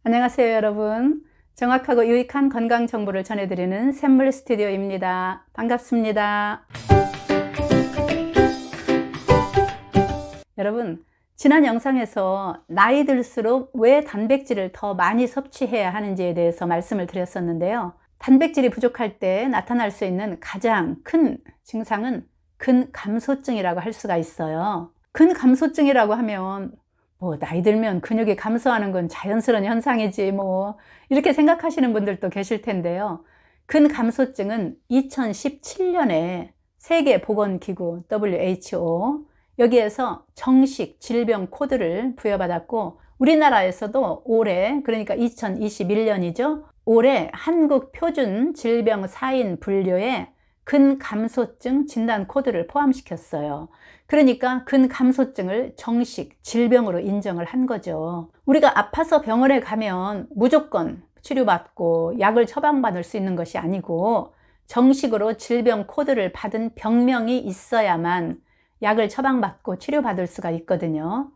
안녕하세요, 여러분. 정확하고 유익한 건강 정보를 전해드리는 샘물 스튜디오입니다. 반갑습니다. 여러분, 지난 영상에서 나이 들수록 왜 단백질을 더 많이 섭취해야 하는지에 대해서 말씀을 드렸었는데요. 단백질이 부족할 때 나타날 수 있는 가장 큰 증상은 근감소증이라고 할 수가 있어요. 근감소증이라고 하면 나이 들면 근육이 감소하는 건 자연스러운 현상이지 이렇게 생각하시는 분들도 계실 텐데요. 근감소증은 2017년에 세계보건기구 WHO 여기에서 정식 질병 코드를 부여받았고, 우리나라에서도 올해, 그러니까 2021년이죠. 올해 한국 표준 질병 사인 분류에 근감소증 진단 코드를 포함시켰어요. 그러니까 근감소증을 정식 질병으로 인정을 한 거죠. 우리가 아파서 병원에 가면 무조건 치료받고 약을 처방받을 수 있는 것이 아니고, 정식으로 질병 코드를 받은 병명이 있어야만 약을 처방받고 치료받을 수가 있거든요.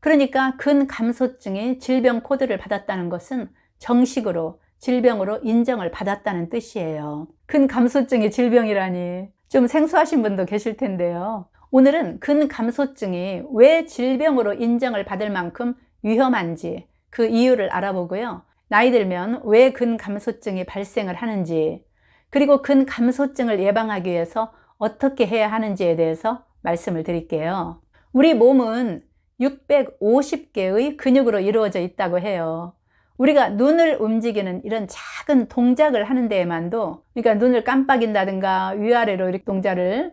그러니까 근감소증이 질병 코드를 받았다는 것은 정식으로 질병으로 인정을 받았다는 뜻이에요. 근감소증이 질병이라니 좀 생소하신 분도 계실 텐데요. 오늘은 근감소증이 왜 질병으로 인정을 받을 만큼 위험한지 그 이유를 알아보고요. 나이 들면 왜 근감소증이 발생을 하는지, 그리고 근감소증을 예방하기 위해서 어떻게 해야 하는지에 대해서 말씀을 드릴게요. 우리 몸은 650개의 근육으로 이루어져 있다고 해요. 우리가 눈을 움직이는 이런 작은 동작을 하는 데에만도, 그러니까 눈을 깜빡인다든가 위아래로 이렇게 동작을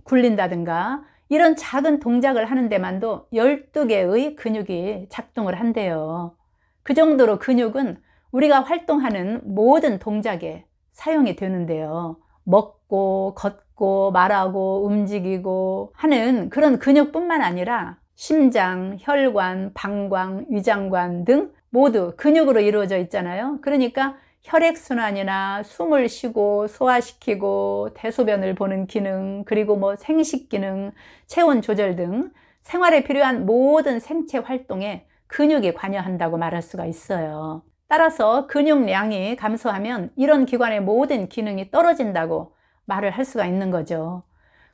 굴린다든가 이런 작은 동작을 하는 데만도 12개의 근육이 작동을 한대요. 그 정도로 근육은 우리가 활동하는 모든 동작에 사용이 되는데요. 먹고 걷고 말하고 움직이고 하는 그런 근육뿐만 아니라 심장, 혈관, 방광, 위장관 등 모두 근육으로 이루어져 있잖아요. 그러니까 혈액순환이나 숨을 쉬고 소화시키고 대소변을 보는 기능, 그리고 생식 기능, 체온 조절 등 생활에 필요한 모든 생체 활동에 근육이 관여한다고 말할 수가 있어요. 따라서 근육량이 감소하면 이런 기관의 모든 기능이 떨어진다고 말을 할 수가 있는 거죠.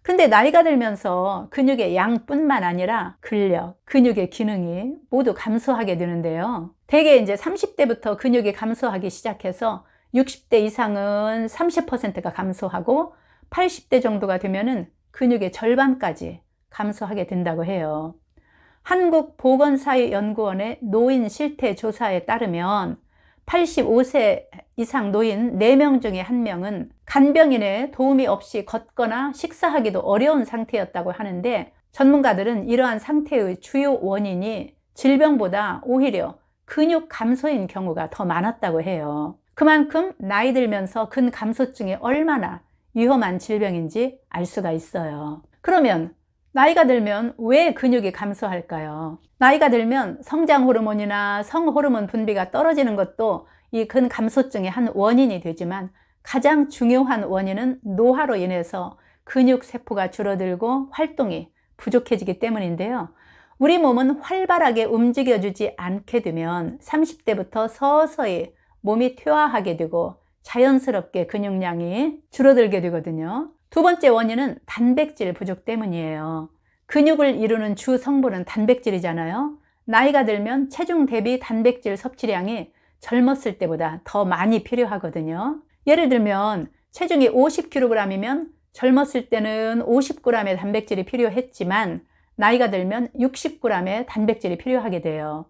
근데 나이가 들면서 근육의 양뿐만 아니라 근력, 근육의 기능이 모두 감소하게 되는데요. 대개 이제 30대부터 근육이 감소하기 시작해서 60대 이상은 30%가 감소하고 80대 정도가 되면은 근육의 절반까지 감소하게 된다고 해요. 한국보건사회연구원의 노인 실태 조사에 따르면 85세 이상 노인 4명 중에 1명은 간병인의 도움이 없이 걷거나 식사하기도 어려운 상태였다고 하는데, 전문가들은 이러한 상태의 주요 원인이 질병보다 오히려 근육 감소인 경우가 더 많았다고 해요. 그만큼 나이 들면서 근감소증이 얼마나 위험한 질병인지 알 수가 있어요. 그러면 나이가 들면 왜 근육이 감소할까요? 나이가 들면 성장 호르몬이나 성호르몬 분비가 떨어지는 것도 이 근감소증의 한 원인이 되지만, 가장 중요한 원인은 노화로 인해서 근육 세포가 줄어들고 활동이 부족해지기 때문인데요. 우리 몸은 활발하게 움직여주지 않게 되면 30대부터 서서히 몸이 퇴화하게 되고 자연스럽게 근육량이 줄어들게 되거든요. 두 번째 원인은 단백질 부족 때문이에요. 근육을 이루는 주 성분은 단백질이잖아요. 나이가 들면 체중 대비 단백질 섭취량이 젊었을 때보다 더 많이 필요하거든요. 예를 들면 체중이 50kg이면 젊었을 때는 50g의 단백질이 필요했지만 나이가 들면 60g의 단백질이 필요하게 돼요.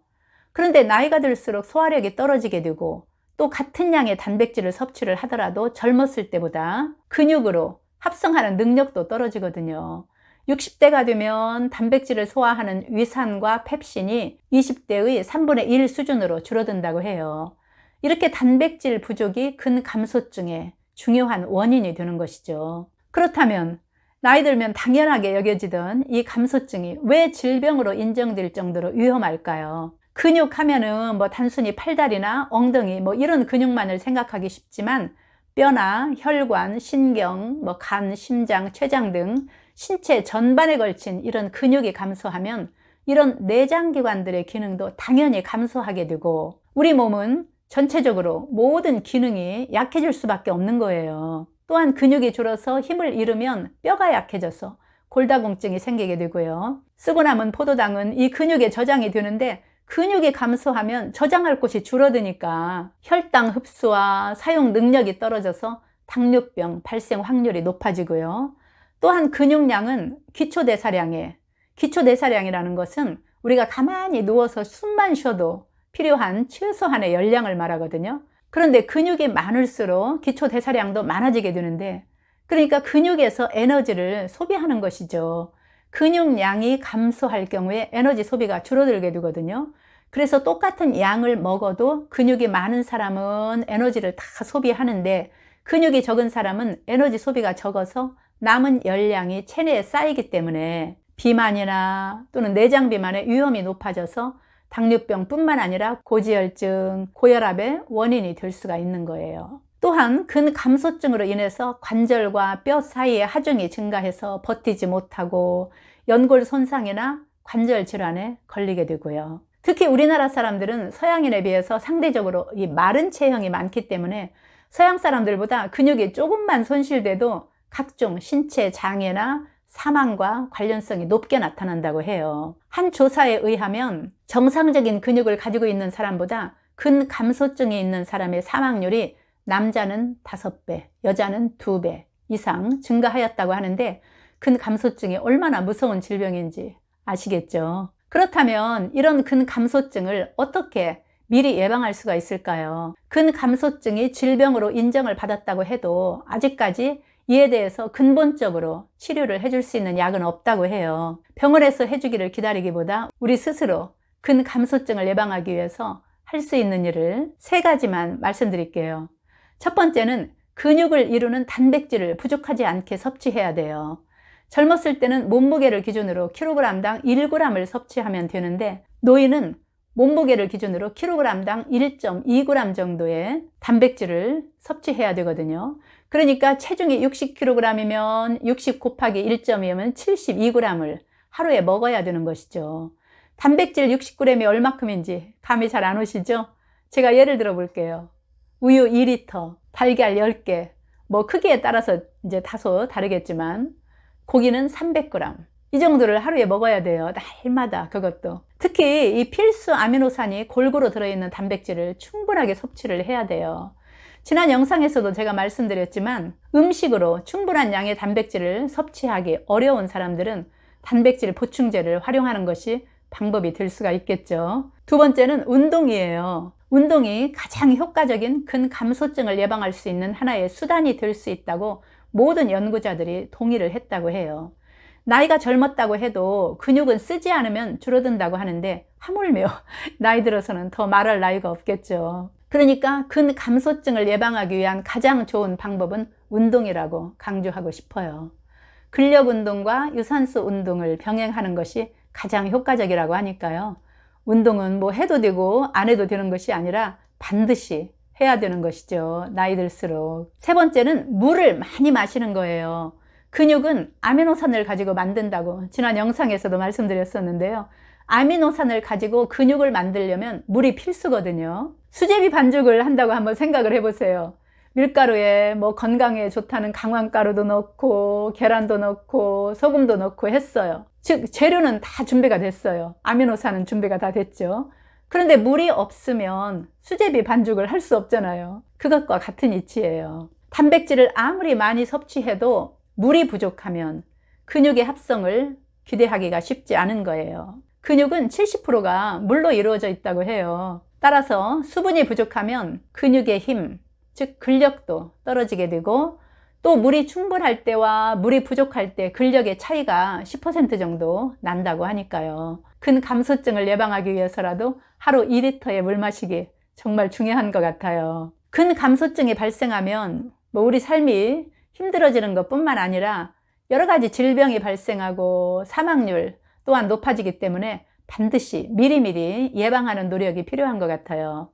그런데 나이가 들수록 소화력이 떨어지게 되고, 또 같은 양의 단백질을 섭취를 하더라도 젊었을 때보다 근육으로 합성하는 능력도 떨어지거든요. 60대가 되면 단백질을 소화하는 위산과 펩신이 20대의 3분의 1 수준으로 줄어든다고 해요. 이렇게 단백질 부족이 근감소증의 중요한 원인이 되는 것이죠. 그렇다면 나이 들면 당연하게 여겨지던 이 감소증이 왜 질병으로 인정될 정도로 위험할까요? 근육 하면은 단순히 팔다리나 엉덩이 이런 근육만을 생각하기 쉽지만, 뼈나 혈관, 신경, 간, 심장, 췌장 등 신체 전반에 걸친 이런 근육이 감소하면 이런 내장기관들의 기능도 당연히 감소하게 되고 우리 몸은 전체적으로 모든 기능이 약해질 수밖에 없는 거예요. 또한 근육이 줄어서 힘을 잃으면 뼈가 약해져서 골다공증이 생기게 되고요. 쓰고 남은 포도당은 이 근육에 저장이 되는데 근육이 감소하면 저장할 곳이 줄어드니까 혈당 흡수와 사용 능력이 떨어져서 당뇨병 발생 확률이 높아지고요. 또한 근육량은 기초대사량이라는 것은 우리가 가만히 누워서 숨만 쉬어도 필요한 최소한의 열량을 말하거든요. 그런데 근육이 많을수록 기초대사량도 많아지게 되는데, 그러니까 근육에서 에너지를 소비하는 것이죠. 근육량이 감소할 경우에 에너지 소비가 줄어들게 되거든요. 그래서 똑같은 양을 먹어도 근육이 많은 사람은 에너지를 다 소비하는데 근육이 적은 사람은 에너지 소비가 적어서 남은 열량이 체내에 쌓이기 때문에 비만이나 또는 내장 비만의 위험이 높아져서 당뇨병뿐만 아니라 고지혈증, 고혈압의 원인이 될 수가 있는 거예요. 또한 근감소증으로 인해서 관절과 뼈 사이의 하중이 증가해서 버티지 못하고 연골 손상이나 관절 질환에 걸리게 되고요. 특히 우리나라 사람들은 서양인에 비해서 상대적으로 이 마른 체형이 많기 때문에 서양 사람들보다 근육이 조금만 손실돼도 각종 신체 장애나 사망과 관련성이 높게 나타난다고 해요. 한 조사에 의하면 정상적인 근육을 가지고 있는 사람보다 근감소증이 있는 사람의 사망률이 남자는 5배, 여자는 2배 이상 증가하였다고 하는데 근감소증이 얼마나 무서운 질병인지 아시겠죠? 그렇다면 이런 근감소증을 어떻게 미리 예방할 수가 있을까요? 근감소증이 질병으로 인정을 받았다고 해도 아직까지 이에 대해서 근본적으로 치료를 해줄 수 있는 약은 없다고 해요. 병원에서 해주기를 기다리기보다 우리 스스로 근감소증을 예방하기 위해서 할 수 있는 일을 3가지만 말씀드릴게요. 첫 번째는 근육을 이루는 단백질을 부족하지 않게 섭취해야 돼요. 젊었을 때는 몸무게를 기준으로 kg당 1g을 섭취하면 되는데 노인은 몸무게를 기준으로 kg당 1.2g 정도의 단백질을 섭취해야 되거든요. 그러니까 체중이 60kg이면 60 곱하기 1.2면 72g을 하루에 먹어야 되는 것이죠. 단백질 60g이 얼마큼인지 감이 잘 안 오시죠? 제가 예를 들어 볼게요. 우유 2리터, 달걀 10개, 뭐 크기에 따라서 이제 다소 다르겠지만 고기는 300g. 이 정도를 하루에 먹어야 돼요. 날마다 그것도. 특히 이 필수 아미노산이 골고루 들어있는 단백질을 충분하게 섭취를 해야 돼요. 지난 영상에서도 제가 말씀드렸지만 음식으로 충분한 양의 단백질을 섭취하기 어려운 사람들은 단백질 보충제를 활용하는 것이 방법이 될 수가 있겠죠. 두 번째는 운동이에요. 운동이 가장 효과적인 근감소증을 예방할 수 있는 하나의 수단이 될 수 있다고 모든 연구자들이 동의를 했다고 해요. 나이가 젊었다고 해도 근육은 쓰지 않으면 줄어든다고 하는데 하물며 나이 들어서는 더 말할 나이가 없겠죠. 그러니까 근감소증을 예방하기 위한 가장 좋은 방법은 운동이라고 강조하고 싶어요. 근력 운동과 유산소 운동을 병행하는 것이 가장 효과적이라고 하니까요. 운동은 뭐 해도 되고 안 해도 되는 것이 아니라 반드시 해야 되는 것이죠. 나이 들수록. 세 번째는 물을 많이 마시는 거예요. 근육은 아미노산을 가지고 만든다고 지난 영상에서도 말씀드렸었는데요. 아미노산을 가지고 근육을 만들려면 물이 필수거든요. 수제비 반죽을 한다고 한번 생각을 해보세요. 밀가루에 뭐 건강에 좋다는 강황가루도 넣고 계란도 넣고 소금도 넣고 했어요. 즉 재료는 다 준비가 됐어요. 아미노산은 준비가 다 됐죠. 그런데 물이 없으면 수제비 반죽을 할 수 없잖아요. 그것과 같은 이치예요. 단백질을 아무리 많이 섭취해도 물이 부족하면 근육의 합성을 기대하기가 쉽지 않은 거예요. 근육은 70%가 물로 이루어져 있다고 해요. 따라서 수분이 부족하면 근육의 힘, 즉 근력도 떨어지게 되고 또 물이 충분할 때와 물이 부족할 때 근력의 차이가 10% 정도 난다고 하니까요. 근감소증을 예방하기 위해서라도 하루 2리터의 물 마시기 정말 중요한 것 같아요. 근감소증이 발생하면 뭐 우리 삶이 힘들어지는 것뿐만 아니라 여러 가지 질병이 발생하고 사망률 또한 높아지기 때문에 반드시 미리미리 예방하는 노력이 필요한 것 같아요.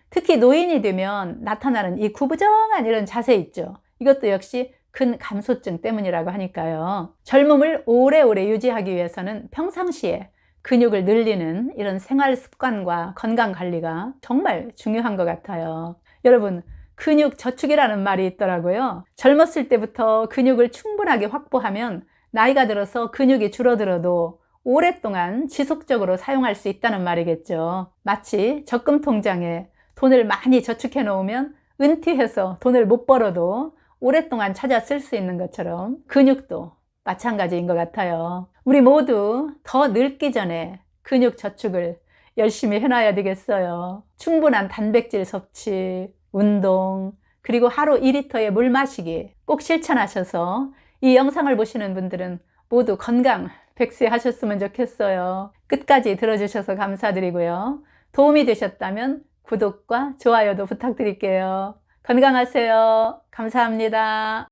특히 노인이 되면 나타나는 이 구부정한 이런 자세 있죠. 이것도 역시 근감소증 때문이라고 하니까요. 젊음을 오래오래 유지하기 위해서는 평상시에 근육을 늘리는 이런 생활 습관과 건강 관리가 정말 중요한 것 같아요. 여러분, 근육 저축이라는 말이 있더라고요. 젊었을 때부터 근육을 충분하게 확보하면 나이가 들어서 근육이 줄어들어도 오랫동안 지속적으로 사용할 수 있다는 말이겠죠. 마치 적금 통장에 돈을 많이 저축해 놓으면 은퇴해서 돈을 못 벌어도 오랫동안 찾아 쓸 수 있는 것처럼 근육도 마찬가지인 것 같아요. 우리 모두 더 늙기 전에 근육 저축을 열심히 해놔야 되겠어요. 충분한 단백질 섭취, 운동, 그리고 하루 2리터의 물 마시기 꼭 실천하셔서 이 영상을 보시는 분들은 모두 건강 100세 하셨으면 좋겠어요. 끝까지 들어주셔서 감사드리고요. 도움이 되셨다면 구독과 좋아요도 부탁드릴게요. 건강하세요. 감사합니다.